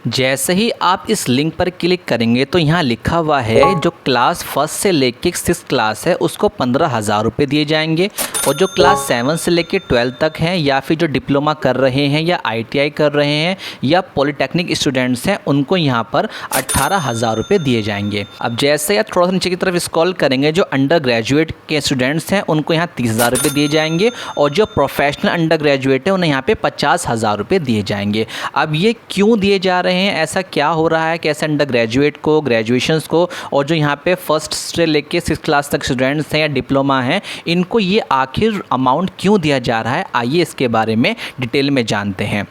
जैसे ही आप इस लिंक पर क्लिक करेंगे तो यहाँ लिखा हुआ है जो क्लास फर्स्ट से लेके 6 क्लास है उसको 15,000 रुपये दिए जाएंगे, और जो क्लास 7 से लेके 12 तक हैं या फिर जो डिप्लोमा कर रहे हैं या ITI कर रहे हैं या पॉलिटेक्निक स्टूडेंट्स हैं उनको यहाँ पर 18,000 रुपये दिए जाएंगे। अब जैसे आप थोड़ा सा नीचे की तरफ स्क्रॉल करेंगे, जो अंडर ग्रेजुएट के स्टूडेंट्स हैं उनको यहाँ 30,000 रुपये दिए जाएंगे, और जो प्रोफेशनल अंडर ग्रेजुएट है उन्हें यहाँ पे 50,000 रुपये दिए जाएंगे। अब ये क्यों दिए जा रहे हैं, ऐसा क्या हो रहा है, कैसे अंडर ग्रेजुएट को, ग्रेजुएशंस को, और जो यहाँ पे फर्स्ट से लेके 6 क्लास तक स्टूडेंट्स हैं या डिप्लोमा हैं इनको ये आखिर अमाउंट क्यों दिया जा रहा है, आइए इसके बारे में डिटेल में जानते हैं।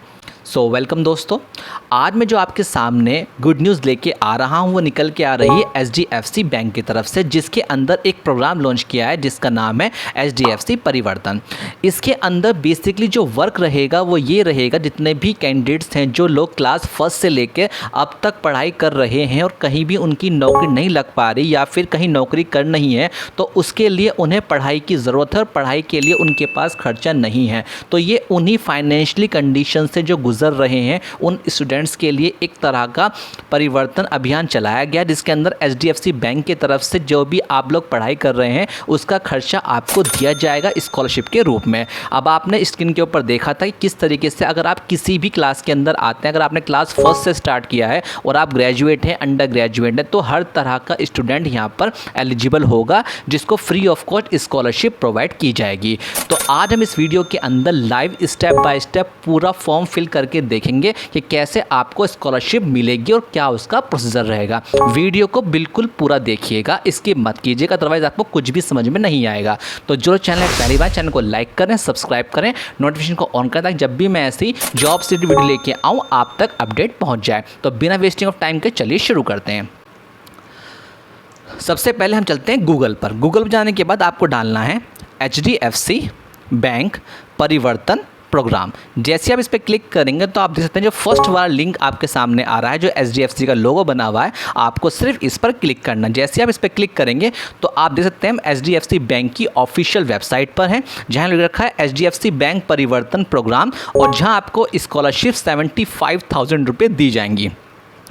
सो वेलकम दोस्तों, आज मैं जो आपके सामने गुड न्यूज़ लेके आ रहा हूँ वो निकल के आ रही है HDFC बैंक की तरफ से, जिसके अंदर एक प्रोग्राम लॉन्च किया है जिसका नाम है HDFC परिवर्तन। इसके अंदर बेसिकली जो वर्क रहेगा वो ये रहेगा, जितने भी कैंडिडेट्स हैं जो लोग क्लास फर्स्ट से लेके अब तक पढ़ाई कर रहे हैं और कहीं भी उनकी नौकरी नहीं लग पा रही या फिर कहीं नौकरी कर नहीं है, तो उसके लिए उन्हें पढ़ाई की ज़रूरत है और पढ़ाई के लिए उनके पास खर्चा नहीं है, तो ये उन्हीं फाइनेंशियली कंडीशन से जो गुजर रहे हैं उन स्टूडेंट्स के लिए एक तरह का परिवर्तन अभियान चलाया गया, जिसके अंदर HDFC बैंक की तरफ से जो भी आप लोग पढ़ाई कर रहे हैं उसका खर्चा आपको दिया जाएगा स्कॉलरशिप के रूप में। अब आपने स्क्रीन के ऊपर देखा था कि किस तरीके से अगर आप किसी भी क्लास के अंदर आते हैं, अगर आपने क्लास फर्स्ट से स्टार्ट किया है और आप ग्रेजुएट हैं, अंडर ग्रेजुएट हैं, तो हर तरह का स्टूडेंट यहाँ पर एलिजिबल होगा जिसको free of cost scholarship provide की जाएगी। तो आज हम इस वीडियो के अंदर लाइव स्टेप बाय स्टेप पूरा फॉर्म फिल करके देखेंगे कि कैसे आपको स्कॉलरशिप मिलेगी और क्या उसका प्रोसीजर रहेगा। वीडियो को बिल्कुल पूरा देखिएगा, स्किप मत कीजिएगा, अदरवाइज आपको कुछ भी समझ में नहीं आएगा। तो जो चैनल पहली बार, चैनल को लाइक करें, सब्सक्राइब करें, नोटिफिकेशन को ऑन करें ताकि जब भी मैं ऐसी जॉब से वीडियो लेके आऊँ आप तक अपडेट पहुँच जाए। तो बिना वेस्टिंग ऑफ टाइम के चलिए शुरू करते हैं। सबसे पहले हम चलते हैं गूगल पर। गूगल पर जाने के बाद आपको डालना है HDFC बैंक परिवर्तन प्रोग्राम। जैसे आप इस पर क्लिक करेंगे तो आप देख सकते हैं जो फर्स्ट वाला लिंक आपके सामने आ रहा है, जो HDFC का लोगो बना हुआ है, आपको सिर्फ इस पर क्लिक करना। जैसे आप इस पर क्लिक करेंगे तो आप देख सकते हैं हम HDFC बैंक की ऑफिशियल वेबसाइट पर हैं, जहां लिख रखा है HDFC बैंक परिवर्तन प्रोग्राम, और जहां आपको स्कॉलरशिप 75,000 रुपये दी जाएंगी।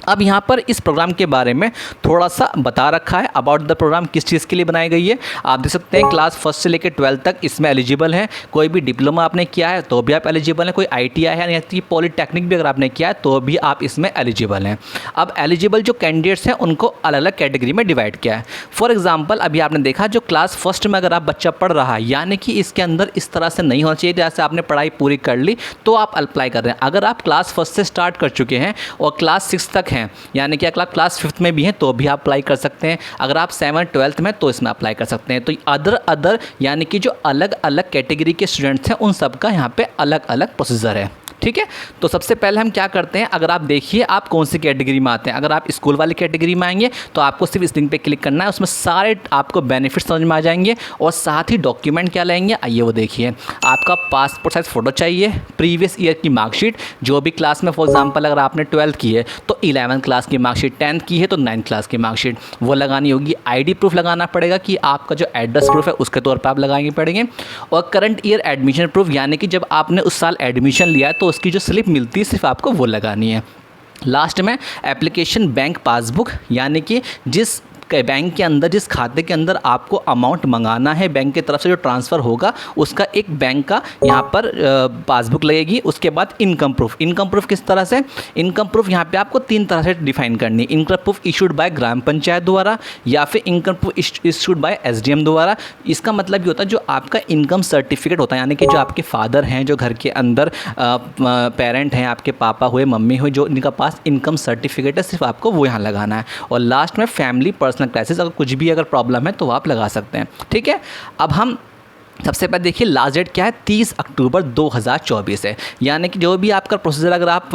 अब यहाँ पर इस प्रोग्राम के बारे में थोड़ा सा बता रखा है अबाउट द प्रोग्राम, किस चीज़ के लिए बनाई गई है। आप देख सकते हैं क्लास फर्स्ट से लेकर 12 तक इसमें एलिजिबल है। कोई भी डिप्लोमा आपने किया है तो भी आप एलिजिबल हैं, कोई ITI है या पॉलिटेक्निक भी अगर आपने किया है तो भी आप इसमें एलिजिबल हैं। अब एलिजिबल जो कैंडिडेट्स हैं उनको अलग अलग कैटेगरी में डिवाइड किया है। फॉर एग्जाम्पल अभी आपने देखा जो क्लास फर्स्ट में अगर आप बच्चा पढ़ रहा है, यानी कि इसके अंदर इस तरह से नहीं होना चाहिए जैसे आपने पढ़ाई पूरी कर ली तो आप अप्लाई कर रहे हैं। अगर आप क्लास फर्स्ट से स्टार्ट कर चुके हैं और क्लास 6 तक हैं, यानी कि अगर आप क्लास 5th में भी हैं तो भी आप अप्लाई कर सकते हैं। अगर आप 7th 12th में तो इसमें अप्लाई कर सकते हैं। तो अदर यानी कि जो अलग अलग कैटेगरी के स्टूडेंट्स हैं उन सब का यहाँ पे अलग अलग प्रोसीजर है, ठीक है। तो सबसे पहले हम क्या करते हैं, अगर आप देखिए आप कौन सी कैटेगरी में आते हैं। अगर आप स्कूल वाली कैटेगरी में आएंगे तो आपको सिर्फ इस लिंक पे क्लिक करना है, उसमें सारे आपको बेनिफिट समझ में आ जाएंगे, और साथ ही डॉक्यूमेंट क्या लेंगे आइए वो देखिए। आपका पासपोर्ट साइज फ़ोटो चाहिए, प्रीवियस ईयर की मार्कशीट, जो भी क्लास में, फॉर एग्जाम्पल अगर आपने 12th की है तो 11th क्लास की मार्कशीट, 10th की है तो 9th क्लास की मार्कशीट वो लगानी होगी। ID प्रूफ लगाना पड़ेगा कि आपका जो एड्रेस प्रूफ है उसके तौर पर आप लगाएंगे पड़ेंगे, और करंट ईयर एडमिशन प्रूफ, यानी कि जब आपने उस साल एडमिशन लिया है तो उसकी जो स्लिप मिलती है सिर्फ आपको वो लगानी है। लास्ट में एप्लीकेशन बैंक पासबुक, यानी कि जिस बैंक के अंदर, जिस खाते के अंदर आपको अमाउंट मंगाना है बैंक की तरफ से जो ट्रांसफ़र होगा उसका एक बैंक का यहाँ पर पासबुक लगेगी। उसके बाद इनकम प्रूफ। इनकम प्रूफ किस तरह से, इनकम प्रूफ यहाँ पे आपको 3 तरह से डिफाइन करनी है। इनकम प्रूफ इशूड बाय ग्राम पंचायत द्वारा, या फिर income proof issued by SDM द्वारा। इसका मतलब ये होता है जो आपका इनकम सर्टिफिकेट होता है, यानी कि जो आपके फादर हैं, जो घर के अंदर पेरेंट हैं, आपके पापा हुए, मम्मी हुए, जो इनका पास इनकम सर्टिफिकेट है सिर्फ आपको वो यहाँ लगाना है। और लास्ट में फैमिली पर्सनल क्राइसिस, अगर कुछ भी अगर प्रॉब्लम है तो आप लगा सकते हैं, ठीक है। अब हम सबसे पहले देखिए लास्ट डेट क्या है, 30 अक्टूबर 2024 है, यानी कि जो भी आपका प्रोसीजर, अगर आप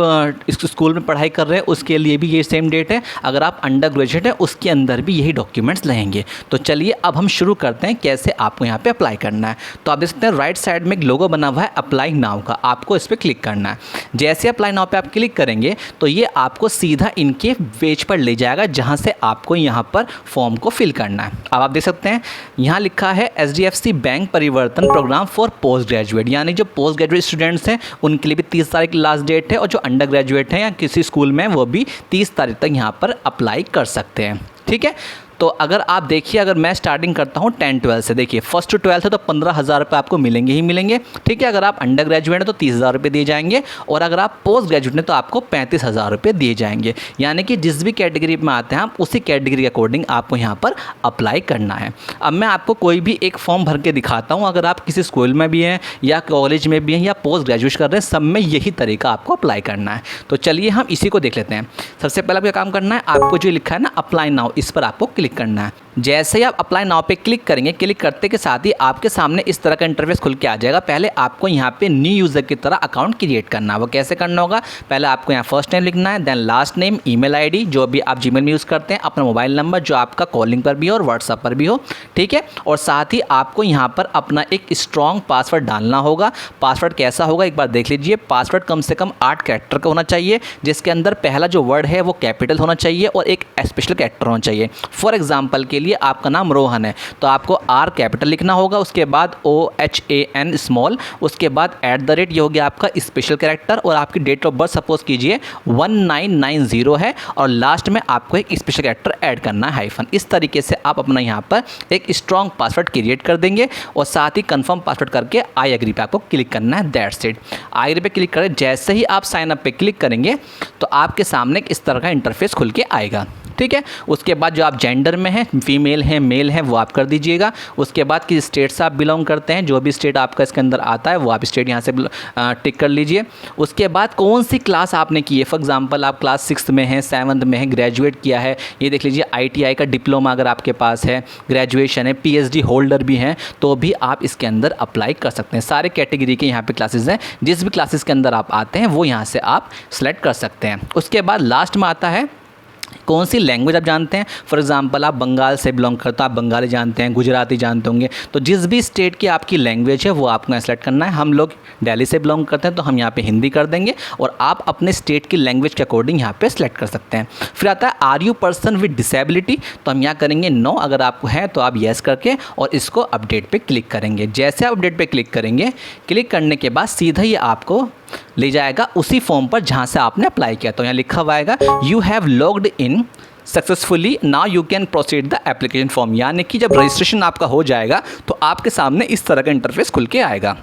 इस स्कूल में पढ़ाई कर रहे हैं उसके लिए भी ये सेम डेट है, अगर आप अंडर ग्रेजुएट हैं उसके अंदर भी यही डॉक्यूमेंट्स लगेंगे। तो चलिए अब हम शुरू करते हैं कैसे आपको यहाँ पे अप्लाई करना है। तो आप देख सकते हैं राइट साइड में एक लोगो बना हुआ है अप्लाई नाउ का, आपको इस पर क्लिक करना है। जैसे अप्लाई नाउ पर आप क्लिक करेंगे तो ये आपको सीधा इनके पेज पर ले जाएगा जहाँ से आपको यहाँ पर फॉर्म को फिल करना है। अब आप देख सकते हैं यहाँ लिखा है HDFC बैंक परिवर्तन प्रोग्राम फॉर पोस्ट ग्रेजुएट, यानी जो पोस्ट ग्रेजुएट स्टूडेंट्स हैं उनके लिए भी 30 तारीख लास्ट डेट है, और जो अंडर ग्रेजुएट हैं या किसी स्कूल में वो भी 30 तारीख तक यहाँ पर अप्लाई कर सकते हैं। ठीक है, तो अगर आप देखिए, अगर मैं स्टार्टिंग करता हूँ 10-12 से, देखिए फर्स्ट टू 12 है तो 15,000 रुपये आपको मिलेंगे ही मिलेंगे। ठीक है, अगर आप अंडर ग्रेजुएट हैं तो 30,000 रुपये दिए जाएंगे, और अगर आप पोस्ट ग्रेजुएट हैं तो आपको 35,000 रुपये दिए जाएंगे। यानी कि जिस भी कैटेगरी में आते हैं आप उसी कैटेगरी के अकॉर्डिंग आपको यहाँ पर अप्लाई करना है। अब मैं आपको कोई भी एक फॉर्म भर के दिखाता हूँ, अगर आप किसी स्कूल में भी हैं या कॉलेज में भी हैं या पोस्ट ग्रेजुएट कर रहे हैं, सब में यही तरीका आपको अप्लाई करना है। तो चलिए हम इसी को देख लेते हैं। सबसे पहले क्या काम करना है, आपको जो लिखा है ना अप्लाई नाउ, इस पर आपको क्लिक करना है। जैसे ही आप अप्लाई नाउ पे क्लिक करेंगे, क्लिक करते के साथ ही आपके सामने इस तरह का इंटरफेस खुल के आ जाएगा। पहले आपको यहाँ पे न्यू यूज़र की तरह अकाउंट क्रिएट करना है। वो कैसे करना होगा, पहले आपको यहाँ फर्स्ट नेम लिखना है, then last name, email ID जो भी आप जीमेल में यूज़ करते हैं, अपना मोबाइल नंबर जो आपका कॉलिंग पर भी हो और व्हाट्सएप पर भी हो। ठीक है, और साथ ही आपको यहाँ पर अपना एक स्ट्रॉन्ग पासवर्ड डालना होगा। पासवर्ड कैसा होगा एक बार देख लीजिए। पासवर्ड कम से कम 8 कैरेक्टर का होना चाहिए, जिसके अंदर पहला जो वर्ड है वो कैपिटल होना चाहिए और एक स्पेशल कैरेक्टर होना चाहिए। फॉर एग्जाम्पल के लिए आपका नाम रोहन है तो आपको आर कैपिटल लिखना होगा, उसके बाद OHAN स्मॉल, उसके बाद @ ये हो गया आपका स्पेशल कैरेक्टर, और आपकी डेट ऑफ बर्थ सपोज कीजिए 1990 है, और लास्ट में आपको एक स्पेशल कैरेक्टर ऐड करना है हाइफन। इस तरीके से आप अपना यहाँ पर एक स्ट्रॉन्ग पासवर्ड क्रिएट कर देंगे, और साथ ही कंफर्म पासवर्ड करके आई एग्री पे आपको क्लिक करना है। That's it. आई एग्री पे क्लिक करें, जैसे ही आप साइन अप पे क्लिक करेंगे तो आपके सामने इस तरह का इंटरफेस खुल के आएगा। ठीक है, उसके बाद जो आप जेंडर में हैं, फीमेल हैं मेल हैं, वो आप कर दीजिएगा। उसके बाद किस स्टेट से आप बिलोंग करते हैं, जो भी स्टेट आपका इसके अंदर आता है वो आप स्टेट यहाँ से टिक कर लीजिए। उसके बाद कौन सी क्लास आपने की है, फॉर एग्जांपल आप क्लास 6 में हैं, 7th में हैं, ग्रेजुएट किया है, ये देख लीजिए। ITI का डिप्लोमा अगर आपके पास है, ग्रेजुएशन है, PhD होल्डर भी हैं, तो भी आप इसके अंदर अप्लाई कर सकते हैं। सारे कैटेगरी के यहाँ पे क्लासेस हैं, जिस भी क्लासेस के अंदर आप आते हैं वो यहाँ से आप सेलेक्ट कर सकते हैं। उसके बाद लास्ट में आता है कौन सी लैंग्वेज आप जानते हैं। फॉर एग्जांपल आप बंगाल से बिलोंग करते हो, आप बंगाली जानते हैं, गुजराती जानते होंगे, तो जिस भी स्टेट की आपकी लैंग्वेज है वो आपको यहाँ सेलेक्ट करना है। हम लोग दिल्ली से बिलोंग करते हैं तो हम यहाँ पे हिंदी कर देंगे, और आप अपने स्टेट की लैंग्वेज के अकॉर्डिंग यहाँ पे सेलेक्ट कर सकते हैं। फिर आता है are you person with disability, तो हम यहाँ करेंगे नो, अगर आपको है तो आप येस करके और इसको अपडेट पे क्लिक करेंगे। जैसे आप अपडेट पे क्लिक करेंगे, क्लिक करने के बाद सीधा ही आपको ले जाएगा उसी फॉर्म पर जहाँ से आपने अप्लाई किया। तो यहाँ लिखा हुआ आएगा you have logged in successfully, now you can proceed the application form, यानी कि जब रजिस्ट्रेशन आपका हो जाएगा तो आपके सामने इस तरह का इंटरफेस खुल के आएगा।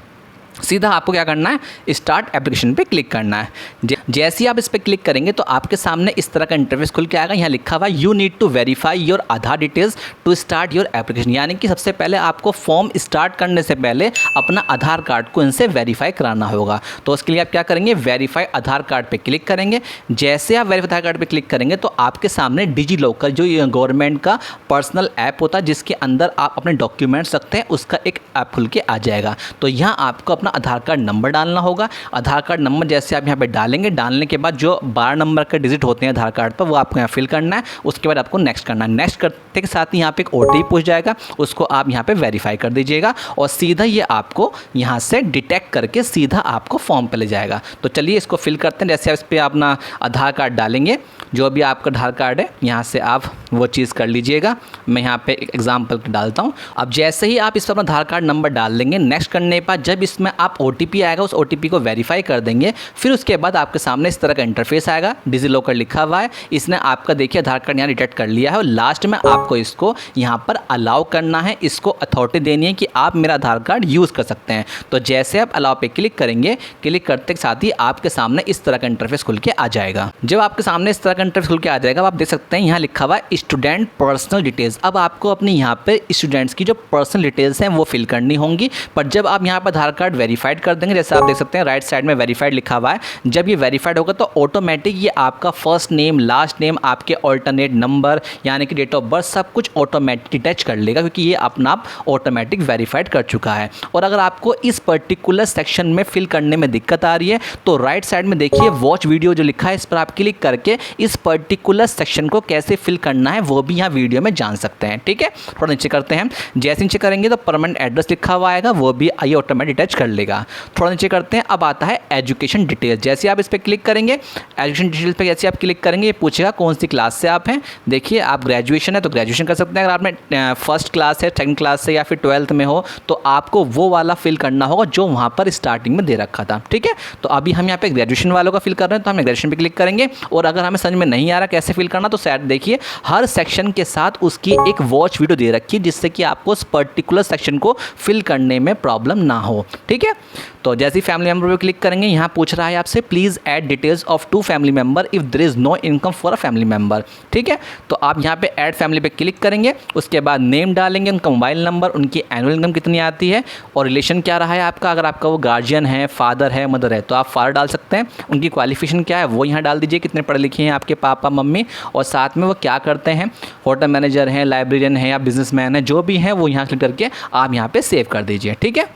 सीधा आपको क्या करना है, स्टार्ट एप्लीकेशन पे क्लिक करना है। जैसे ही आप इस पर क्लिक करेंगे तो आपके सामने इस तरह का इंटरफेस खुल के आएगा। यहाँ लिखा हुआ you need to verify your Aadhaar details to start your application, यानी कि सबसे पहले आपको फॉर्म स्टार्ट करने से पहले अपना आधार कार्ड को इनसे वेरीफाई कराना होगा। तो उसके लिए आप क्या करेंगे, वेरीफाई आधार कार्ड पर क्लिक करेंगे। जैसे आप वेरीफाई आधार कार्ड पर क्लिक करेंगे तो आपके सामने डिजी लॉकर जो गवर्नमेंट का पर्सनल ऐप होता है जिसके अंदर आप अपने डॉक्यूमेंट्स रखते हैं, उसका एक ऐप खुल के आ जाएगा। तो यहाँ आपको अपना आधार कार्ड नंबर डालना होगा। आधार कार्ड नंबर जैसे आप यहाँ पे डालेंगे, डालने के बाद जो 12 नंबर के डिजिट होते हैं आधार कार्ड पर वो आपको यहाँ फिल करना है। उसके बाद आपको नेक्स्ट करना है। नेक्स्ट करते के साथ ही यहाँ पे एक OTP पूछ जाएगा, उसको आप यहाँ पे वेरीफाई कर दीजिएगा, और सीधा ये आपको यहाँ से डिटेक्ट करके सीधा आपको फॉर्म पे ले जाएगा। तो चलिए इसको फिल करते हैं। जैसे आप इस पर अपना आधार कार्ड डालेंगे, जो भी आपका आधार कार्ड है यहाँ से आप वो चीज़ कर लीजिएगा। मैं यहाँ पे एक एग्जांपल डालता हूँ। अब जैसे ही आप इस पर अपना आधार कार्ड नंबर डाल देंगे, नेक्स्ट करने के बाद जब इसमें आप OTP आएगा उस OTP को वेरीफाई कर देंगे। फिर उसके बाद आपके सामने इस तरह का इंटरफेस आएगा, डिजी लॉकर लिखा हुआ है, इसने आपका देखिए आधार कार्ड यहाँ डिटेक्ट कर लिया है, और लास्ट में आपको इसको यहाँ पर अलाउ करना है, इसको अथॉरिटी देनी है कि आप मेरा आधार कार्ड यूज़ कर सकते हैं। तो जैसे आप अलाउ पे क्लिक करेंगे, क्लिक करते के साथ ही आपके सामने इस तरह का इंटरफेस खुल के आ जाएगा। जब आपके सामने इस तरह का इंटरफेस खुल के आ जाएगा, आप देख सकते हैं यहाँ लिखा हुआ है स्टूडेंट पर्सनल डिटेल्स। अब आपको अपनी यहाँ पे स्टूडेंट्स की जो पर्सनल डिटेल्स हैं वो फिल करनी होंगी। पर जब आप यहाँ पर आधार कार्ड वेरीफाइड कर देंगे, जैसे आप देख सकते हैं राइट साइड में वेरीफाइड लिखा हुआ है, जब ये वेरीफाइड होगा तो ऑटोमेटिक ये आपका फर्स्ट नेम, लास्ट नेम, आपके ऑल्टरनेट नंबर यानी कि डेट ऑफ बर्थ सब कुछ ऑटोमेटिक डिटेच कर लेगा, क्योंकि ये अपना आप ऑटोमेटिक वेरीफाइड कर चुका है। और अगर आपको इस पर्टिकुलर सेक्शन में फिल करने में दिक्कत आ रही है तो राइट साइड में देखिए वॉच वीडियो जो लिखा है, इस पर आप क्लिक करके इस पर्टिकुलर सेक्शन को कैसे फिल करना है वो भी यहाँ वीडियो में जान सकते हैं। ठीक है, थोड़ा नीचे करते हैं। जैसे नीचे करेंगे तो परमानेंट एड्रेस लिखा हुआ आएगा, वो भी आइए ऑटोमेटिक अटैच कर लेगा। थोड़ा नीचे करते हैं, अब आता है एजुकेशन डिटेल्स। जैसे आप इस पर क्लिक करेंगे, एजुकेशन डिटेल्स पे जैसे आप क्लिक करेंगे, ये पूछेगा कौन सी क्लास से आप हैं। देखिए आप ग्रेजुएशन है तो ग्रेजुएशन कर सकते हैं, अगर आपने फर्स्ट क्लास है, सेकंड क्लास से या फिर 12th में हो तो आपको वो वाला फिल करना होगा जो वहाँ पर स्टार्टिंग में दे रखा था। ठीक है, तो अभी हम यहाँ पे ग्रेजुएशन वालों का फिल कर रहे हैं तो हम ग्रेजुएशन पे क्लिक करेंगे। और अगर हमें समझ में नहीं आ रहा कैसे फिल करना तो शायद देखिए हर सेक्शन के साथ उसकी एक वॉच वीडियो दे रखी है जिससे कि आपको उस पर्टिकुलर सेक्शन को फिल करने में प्रॉब्लम ना हो। ठीक है, तो जैसे ही फैमिली मेंबर पे क्लिक करेंगे, यहाँ पूछ रहा है आपसे please add details of 2 family member if there is no income for a family member. ठीक है, तो आप यहाँ पे ऐड फैमिली पे क्लिक करेंगे, उसके बाद नेम डालेंगे, उनका मोबाइल नंबर, उनकी एनुअल इनकम कितनी आती है और रिलेशन क्या रहा है आपका। अगर आपका वो गार्जियन है, फादर है, मदर है तो आप फादर डाल सकते हैं। उनकी क्वालिफिकेशन क्या है वो यहाँ डाल दीजिए, कितने पढ़े लिखे हैं आपके पापा मम्मी, और साथ में वो क्या करते हैं, होटल मैनेजर हैं, लाइब्रेरियन है या बिजनेसमैन है, जो भी हैं वो यहाँ क्लिक करके आप यहाँ पे सेव कर दीजिए। ठीक है,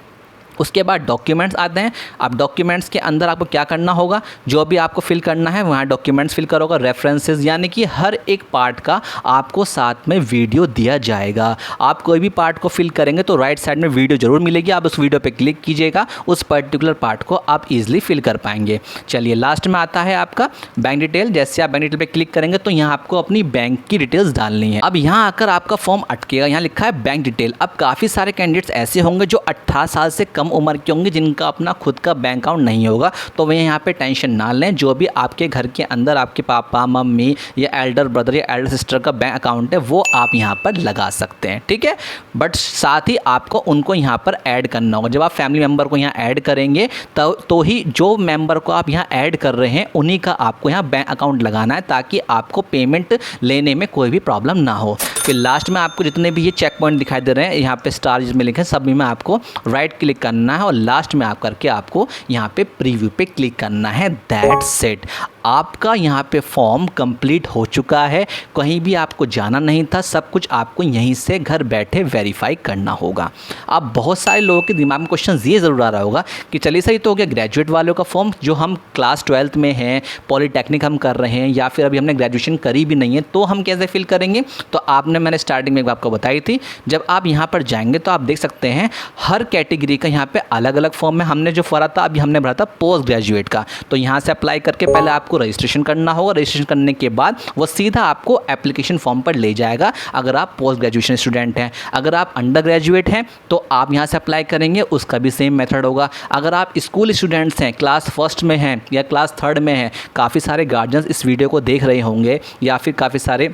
उसके बाद डॉक्यूमेंट्स आते हैं। अब डॉक्यूमेंट्स के अंदर आपको क्या करना होगा, जो भी आपको फिल करना है वहाँ डॉक्यूमेंट्स फिल करोगे, रेफरेंसेस, यानी कि हर एक पार्ट का आपको साथ में वीडियो दिया जाएगा। आप कोई भी पार्ट को फिल करेंगे तो राइट साइड में वीडियो जरूर मिलेगी, आप उस वीडियो पे क्लिक कीजिएगा, उस पर्टिकुलर पार्ट को आप ईजिली फिल कर पाएंगे। चलिए लास्ट में आता है आपका बैंक डिटेल। जैसे आप बैंक डिटेल पे क्लिक करेंगे तो यहाँ आपको अपनी बैंक की डिटेल्स डालनी है। अब यहाँ आकर आपका फॉर्म अटकेगा, यहाँ लिखा है बैंक डिटेल। अब काफ़ी सारे कैंडिडेट्स ऐसे होंगे जो 18 साल से कम उम्र के होंगे जिनका अपना खुद का बैंक अकाउंट नहीं होगा, तो वे यहाँ पे टेंशन ना लें। जो भी आपके घर के अंदर आपके पापा मम्मी या एल्डर ब्रदर या एल्डर सिस्टर का बैंक अकाउंट है वो आप यहाँ पर लगा सकते हैं। ठीक है, बट साथ ही आपको उनको यहाँ पर ऐड करना होगा। जब आप फैमिली मेम्बर को यहाँ ऐड करेंगे तो ही जो मेम्बर को आप यहाँ ऐड कर रहे हैं उन्हीं का आपको यहाँ बैंक अकाउंट लगाना है, ताकि आपको पेमेंट लेने में कोई भी प्रॉब्लम ना हो। फिर लास्ट में आपको जितने भी ये चेक पॉइंट दिखाई दे रहे हैं यहाँ पे स्टार जिसमें लिखे हैं, सभी में आपको राइट क्लिक करना है और लास्ट में आप करके आपको यहाँ पे प्रीव्यू पे क्लिक करना है। दैट्स इट, आपका यहाँ पे फॉर्म कंप्लीट हो चुका है, कहीं भी आपको जाना नहीं था, सब कुछ आपको यहीं से घर बैठे वेरीफाई करना होगा। अब बहुत सारे लोगों के दिमाग में क्वेश्चन ये ज़रूर आ रहा होगा कि चलिए सही तो हो गया ग्रेजुएट वालों का फॉर्म, जो हम क्लास 12th में हैं, पॉलीटेक्निक हम कर रहे हैं या फिर अभी हमने ग्रेजुएशन करी भी नहीं है तो हम कैसे फिल करेंगे। तो मैंने स्टार्टिंग में आपको बताई थी, जब आप यहाँ पर जाएंगे तो आप देख सकते हैं हर कैटेगरी का यहाँ पे अलग अलग फॉर्म है। हमने जो भरा था अभी हमने भरा था पोस्ट ग्रेजुएट का, तो यहाँ से अप्लाई करके पहले आपको रजिस्ट्रेशन करना होगा। रजिस्ट्रेशन करने के बाद वो सीधा आपको एप्लीकेशन फॉर्म पर ले जाएगा। अगर आप पोस्ट ग्रेजुएशन स्टूडेंट हैं, अगर आप अंडर ग्रेजुएट हैं तो आप यहाँ से अप्लाई करेंगे, उसका भी सेम मेथड होगा। अगर आप स्कूल स्टूडेंट्स हैं, क्लास 1st में हैं या क्लास 3rd में हैं, काफ़ी सारे गार्जियंस इस वीडियो को देख रहे होंगे या फिर काफ़ी सारे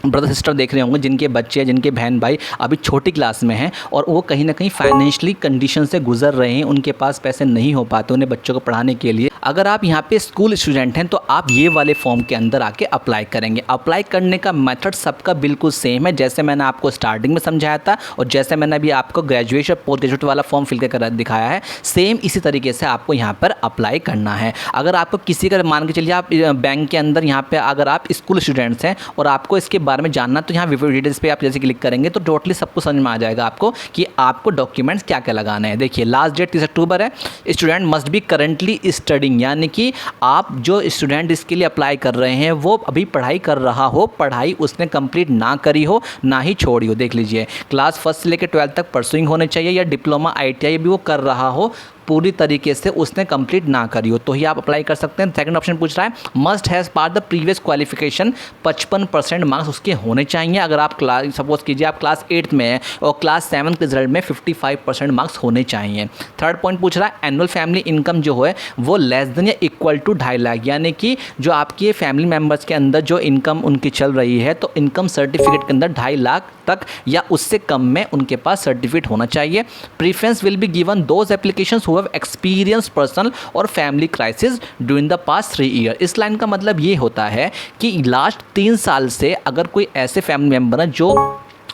ब्रदर सिस्टर देख रहे होंगे जिनके बच्चे, जिनके बहन भाई अभी छोटी क्लास में हैं और वो कहीं ना कहीं फाइनेंशियली कंडीशन से गुजर रहे हैं, उनके पास पैसे नहीं हो पाते उन्हें बच्चों को पढ़ाने के लिए। अगर आप यहाँ पे स्कूल स्टूडेंट हैं तो आप ये वाले फॉर्म के अंदर आके अप्लाई करेंगे। अप्लाई करने का मेथड सबका बिल्कुल सेम है, जैसे मैंने आपको स्टार्टिंग में समझाया था और जैसे मैंने अभी आपको ग्रेजुएशन पोस्ट ग्रेजुएट वाला फॉर्म फिल कर दिखाया है, सेम इसी तरीके से आपको यहाँ पर अप्लाई करना है। अगर आपको किसी का मान के चलिए आप बैंक के अंदर यहाँ पर अगर आप स्कूल स्टूडेंट्स हैं और आपको इसके बारे में जानना, तो यहाँ वीडियो डिटेल्स पे आप जैसे क्लिक करेंगे तो टोटली सबको समझ में आ जाएगा आपको कि आपको डॉक्यूमेंट्स क्या क्या लगाने हैं। देखिए लास्ट डेट 30 अक्टूबर है। Student must be currently studying, यानी कि आप जो स्टूडेंट इसके लिए अप्लाई कर रहे हैं वो अभी पढ़ाई कर रहा हो, पढ़ाई उसने कंप्लीट ना करी हो ना ही छोड़ी हो। देख लीजिए क्लास 1st से लेकर 12th तक परसुइंग होने चाहिए, या डिप्लोमा ITI भी वो कर रहा हो, पूरी तरीके से उसने कंप्लीट ना करी हो तो ही आप अप्लाई कर सकते हैं। सेकंड ऑप्शन पूछ रहा है must has pass the previous qualification, 55% marks उसके होने चाहिए। अगर आप क्लास सपोज कीजिए आप क्लास 8th में हैं और क्लास 7th के रिजल्ट में 55% मार्क्स होने चाहिए। थर्ड पॉइंट पूछ रहा है एनुअल फैमिली इनकम जो है वो लेस देन या इक्वल टू 2.5 लाख, यानी कि जो आपके फैमिली मेम्बर्स के अंदर जो इनकम उनकी चल रही है तो इनकम सर्टिफिकेट के अंदर 2.5 लाख तक या उससे कम में उनके पास सर्टिफिकेट होना चाहिए। Preference will be given those applications who have experience personal और family crisis during the past 3 year. इस लाइन का मतलब ये होता है कि लास्ट 3 साल से अगर कोई ऐसे फैमिली मेम्बर हैं जो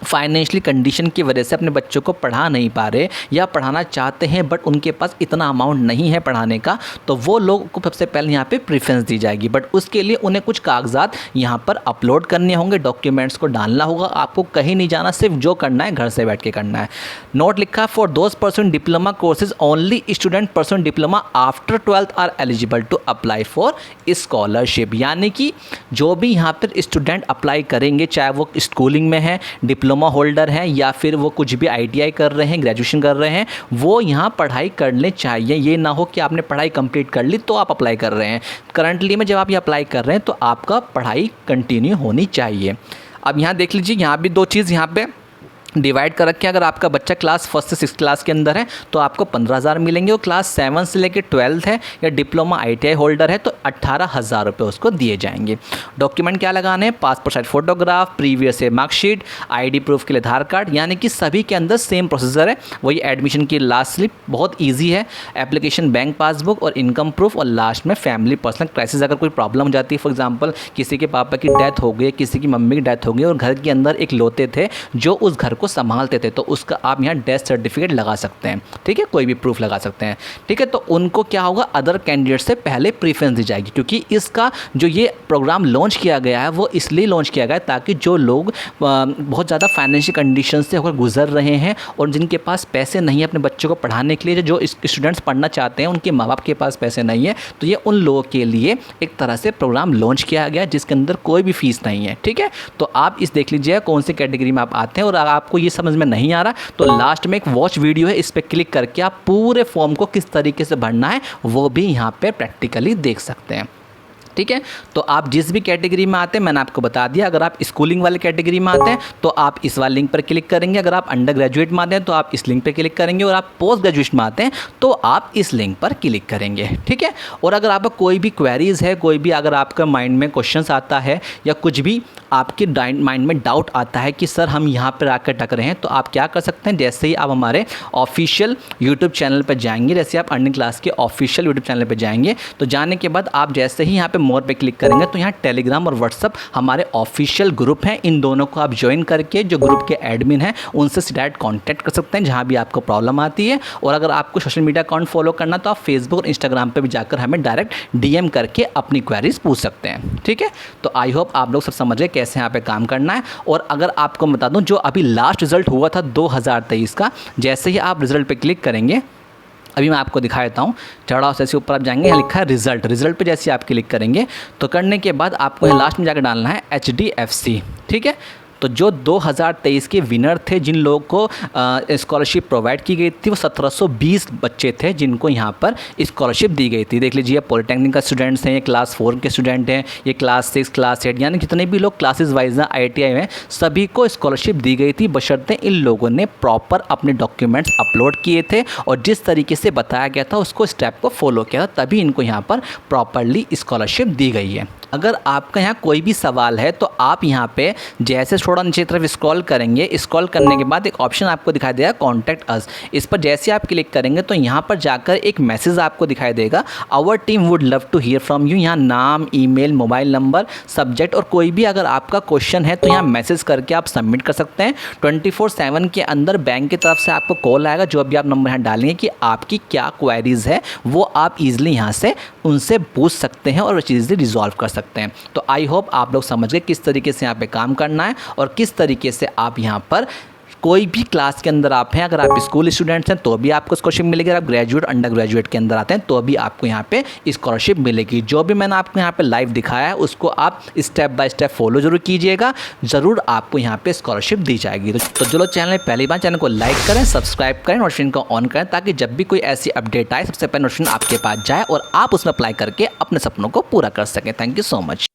फाइनेंशियली कंडीशन की वजह से अपने बच्चों को पढ़ा नहीं पा रहे या पढ़ाना चाहते हैं बट उनके पास इतना अमाउंट नहीं है पढ़ाने का, तो वो लोग को सबसे पहले यहाँ पे प्रेफरेंस दी जाएगी। बट उसके लिए उन्हें कुछ कागजात यहाँ पर अपलोड करने होंगे, डॉक्यूमेंट्स को डालना होगा। आपको कहीं नहीं जाना, सिर्फ जो करना है घर से बैठ के करना है। नोट लिखा for those person diploma courses only student person diploma after 12th are eligible to apply for scholarship, यानी कि जो भी यहाँ पर स्टूडेंट अप्लाई करेंगे चाहे वो स्कूलिंग में है, डिप्लोमा डिप्लोमा होल्डर हैं या फिर वो कुछ भी ITI कर रहे हैं, ग्रेजुएशन कर रहे हैं, वो यहाँ पढ़ाई करने चाहिए। ये ना हो कि आपने पढ़ाई कंप्लीट कर ली तो आप अप्लाई कर रहे हैं। करंटली में जब आप ये अप्लाई कर रहे हैं तो आपका पढ़ाई कंटिन्यू होनी चाहिए। अब यहाँ देख लीजिए, यहाँ भी 2 चीज़ यहाँ पे डिवाइड कर रखे हैं। अगर आपका बच्चा क्लास 1 से 6 क्लास के अंदर है तो आपको 15,000 मिलेंगे, और क्लास 7 से लेकर 12 है या डिप्लोमा ITI होल्डर है तो 18,000 रुपये उसको दिए जाएंगे। डॉक्यूमेंट क्या लगाने हैं? Passport size photograph, previous year marksheet, ID proof के लिए आधार कार्ड, यानी कि सभी के अंदर सेम प्रोसीजर है। वही एडमिशन की लास्ट स्लिप, बहुत ईजी है। एप्लीकेशन, बैंक पासबुक और इनकम प्रूफ, और लास्ट में फैमिली पर्सनल क्राइसिस। अगर कोई प्रॉब्लम हो जाती है, फॉर एग्जाम्पल किसी के पापा की डेथ हो गई, किसी की मम्मी की डेथ हो गई और घर के अंदर एक लौते थे जो उस घर को संभालते थे, तो उसका आप यहाँ डेथ सर्टिफिकेट लगा सकते हैं। ठीक है, कोई भी प्रूफ लगा सकते हैं। ठीक है, तो उनको क्या होगा, अदर कैंडिडेट से पहले प्रीफरेंस दी जाएगी, क्योंकि इसका जो ये प्रोग्राम लॉन्च किया गया है वो इसलिए लॉन्च किया गया है ताकि जो लोग बहुत ज़्यादा फाइनेंशियल कंडीशन से होकर गुजर रहे हैं और जिनके पास पैसे नहीं है अपने बच्चों को पढ़ाने के लिए, जो स्टूडेंट्स पढ़ना चाहते हैं उनके माँ बाप के पास पैसे नहीं है, तो ये उन लोगों के लिए एक तरह से प्रोग्राम लॉन्च किया गया जिसके अंदर कोई भी फीस नहीं है। ठीक है, तो आप इस देख लीजिए कौन सी कैटेगरी में आप आते हैं, और आपको ये समझ में नहीं आ रहा तो लास्ट में एक वॉच वीडियो है, इस पर क्लिक करके आप पूरे फॉर्म को किस तरीके से भरना है वो भी यहाँ पे प्रैक्टिकली देख सकते हैं। ठीक है, तो आप जिस भी कैटेगरी में आते हैं मैंने आपको बता दिया। अगर आप स्कूलिंग वाले कैटेगरी में आते हैं तो आप इस वाले लिंक पर क्लिक करेंगे, अगर आप अंडर ग्रेजुएट में आते हैं तो आप इस लिंक पर क्लिक करेंगे, और आप पोस्ट ग्रेजुएशन में आते हैं तो आप इस लिंक पर क्लिक करेंगे। ठीक है, और अगर आपका कोई भी क्वेरीज़ है, कोई भी अगर आपका माइंड में क्वेश्चंस आता है या कुछ भी आपके माइंड में डाउट आता है कि सर हम यहाँ पर आकर अटक रहे हैं, तो आप क्या कर सकते हैं, जैसे ही आप हमारे ऑफिशियल यूट्यूब चैनल पर जाएंगे, जैसे आप अर्निंग क्लास के ऑफिशियल यूट्यूब चैनल पर जाएंगे तो जाने के बाद आप जैसे ही यहाँ पे मोर पे क्लिक करेंगे तो यहाँ टेलीग्राम और व्हाट्सअप हमारे ऑफिशियल ग्रुप हैं, इन दोनों को आप ज्वाइन करके जो ग्रुप के एडमिन हैं उनसे डायरेक्ट कांटेक्ट कर सकते हैं जहाँ भी आपको प्रॉब्लम आती है। और अगर आपको सोशल मीडिया अकाउंट फॉलो करना तो आप फेसबुक और इंस्टाग्राम पर भी जाकर हमें डायरेक्ट DM करके अपनी क्वेरीज पूछ सकते हैं। ठीक है, तो आई होप आप लोग सब समझ गए कैसे यहाँ पे काम करना है। और अगर आपको बता दूं, जो अभी लास्ट रिजल्ट हुआ था 2023 का, जैसे ही आप रिजल्ट पे क्लिक करेंगे, अभी मैं आपको दिखा देता हूँ, थोड़ा सा ऐसे ऊपर आप जाएंगे, यहाँ लिखा है रिजल्ट पे जैसे आप क्लिक करेंगे तो करने के बाद आपको यहाँ लास्ट में जाकर डालना है HDFC। ठीक है, तो जो 2023 के विनर थे, जिन लोगों को स्कॉलरशिप प्रोवाइड की गई थी, वो 1720 बच्चे थे जिनको यहाँ पर स्कॉलरशिप दी गई थी। देख लीजिए, पॉलिटेक्निक का स्टूडेंट्स हैं, ये क्लास 4 के स्टूडेंट हैं, ये क्लास 6, क्लास 8, यानी जितने भी लोग क्लासेस वाइज हैं ITI में, सभी को स्कॉलरशिप दी गई थी, बशर्ते इन लोगों ने प्रॉपर अपने डॉक्यूमेंट्स अपलोड किए थे और जिस तरीके से बताया गया था उसको स्टेप को फॉलो किया था, तभी इनको यहाँ पर प्रॉपरली स्कॉलरशिप दी गई है। अगर आपका यहाँ कोई भी सवाल है तो आप यहाँ पे जैसे थोड़ा नीचे तरफ स्क्रॉल करेंगे, स्क्रॉल करने के बाद एक ऑप्शन आपको दिखाई देगा कॉन्टैक्ट अस। इस पर जैसे आप क्लिक करेंगे तो यहाँ पर जाकर एक मैसेज आपको दिखाई देगा, our team would love to hear from you. यहाँ नाम, ईमेल, मोबाइल नंबर, सब्जेक्ट और कोई भी अगर आपका क्वेश्चन है तो यहाँ मैसेज करके आप सबमिट कर सकते हैं। 24/7 के अंदर बैंक की तरफ से आपको कॉल आएगा, जो अभी आप नंबर यहाँ डालेंगे कि आपकी क्या क्वेरीज है वो आप इजीली यहाँ से उनसे पूछ सकते हैं और चीज़ें रिजॉल्व कर सकते हैं। तो आई होप आप लोग समझ गए किस तरीके से यहाँ पे काम करना है और किस तरीके से आप यहाँ पर कोई भी क्लास के अंदर आप हैं, अगर आप स्कूल स्टूडेंट्स हैं तो भी आपको स्कॉलरशिप मिलेगी, अगर आप ग्रेजुएट, अंडर ग्रेजुएट के अंदर आते हैं तो भी आपको यहाँ पे स्कॉलरशिप मिलेगी। जो भी मैंने आपको यहाँ पे लाइव दिखाया है उसको आप स्टेप बाय स्टेप फॉलो जरूर कीजिएगा, ज़रूर आपको यहाँ पे स्कॉलरशिप दी जाएगी। तो जो लोग चैनल पहली बार, चैनल को लाइक करें, सब्सक्राइब करें, नोटिफिकेशन को ऑन करें ताकि जब भी कोई ऐसी अपडेट आए सबसे पहले नोटिफिकेशन आपके पास जाए और आप उसमें अप्लाई करके अपने सपनों को पूरा कर सकें। Thank you so much.